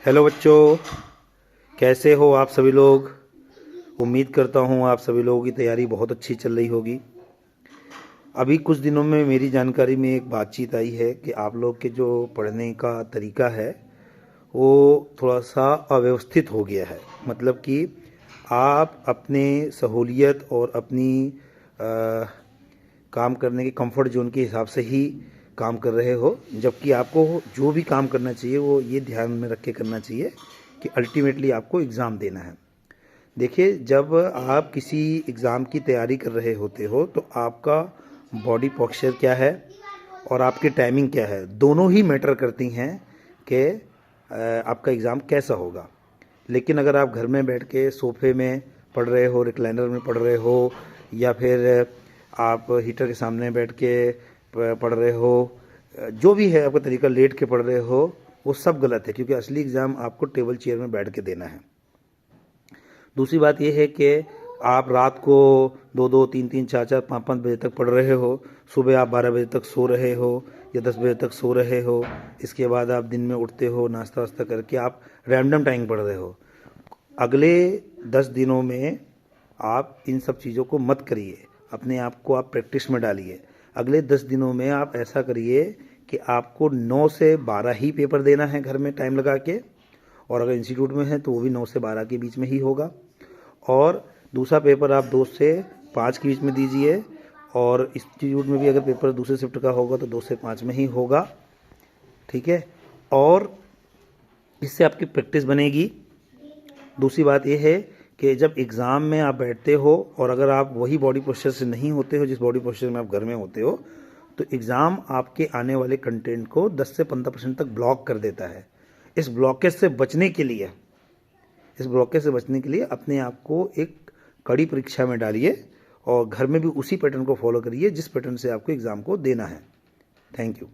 Hello बच्चों, कैसे हो आप सभी लोग। उम्मीद करता हूँ आप सभी लोगों की तैयारी बहुत अच्छी चल रही होगी। अभी कुछ दिनों में मेरी जानकारी में एक बातचीत आई है कि आप लोग के जो पढ़ने का तरीका है वो थोड़ा सा अव्यवस्थित हो गया है। मतलब कि आप अपने सहूलियत और अपनी काम करने के कंफर्ट जोन के हिसाब से ही काम कर रहे हो, जबकि आपको जो भी काम करना चाहिए वो ये ध्यान में रख के करना चाहिए कि अल्टीमेटली आपको एग्ज़ाम देना है। देखिए, जब आप किसी एग्ज़ाम की तैयारी कर रहे होते हो तो आपका बॉडी पोस्चर क्या है और आपकी टाइमिंग क्या है, दोनों ही मैटर करती हैं कि आपका एग्ज़ाम कैसा होगा। लेकिन अगर आप घर में बैठ के सोफे में पढ़ रहे हो, रिक्लाइनर में पढ़ रहे हो, या फिर आप हीटर के सामने बैठ के पढ़ रहे हो, जो भी है आपका तरीका, लेट के पढ़ रहे हो, वो सब गलत है, क्योंकि असली एग्ज़ाम आपको टेबल चेयर में बैठ के देना है। दूसरी बात यह है कि आप रात को 2-2, 3-3, 4-4, 5-5 बजे तक पढ़ रहे हो, सुबह आप 12 बजे तक सो रहे हो या 10 बजे तक सो रहे हो, इसके बाद आप दिन में उठते हो, नाश्ता वास्ता करके आप रैंडम टाइम पढ़ रहे हो। अगले 10 दिनों में आप इन सब चीज़ों को मत करिए, अपने आप को आप प्रैक्टिस में डालिए। अगले 10 दिनों में आप ऐसा करिए कि आपको 9 से 12 ही पेपर देना है घर में टाइम लगा के, और अगर इंस्टीट्यूट में है तो वो भी 9 से 12 के बीच में ही होगा, और दूसरा पेपर आप 2 से 5 के बीच में दीजिए, और इंस्टीट्यूट में भी अगर पेपर दूसरे शिफ्ट का होगा तो 2 से 5 में ही होगा। ठीक है, और इससे आपकी प्रैक्टिस बनेगी। दूसरी बात यह है कि जब एग्ज़ाम में आप बैठते हो और अगर आप वही बॉडी पोस्चर से नहीं होते हो जिस बॉडी पोस्चर में आप घर में होते हो, तो एग्ज़ाम आपके आने वाले कंटेंट को 10 से 15% तक ब्लॉक कर देता है। इस ब्लॉकेज से बचने के लिए अपने आप को एक कड़ी परीक्षा में डालिए और घर में भी उसी पैटर्न को फॉलो करिए जिस पैटर्न से आपको एग्ज़ाम को देना है। Thank you.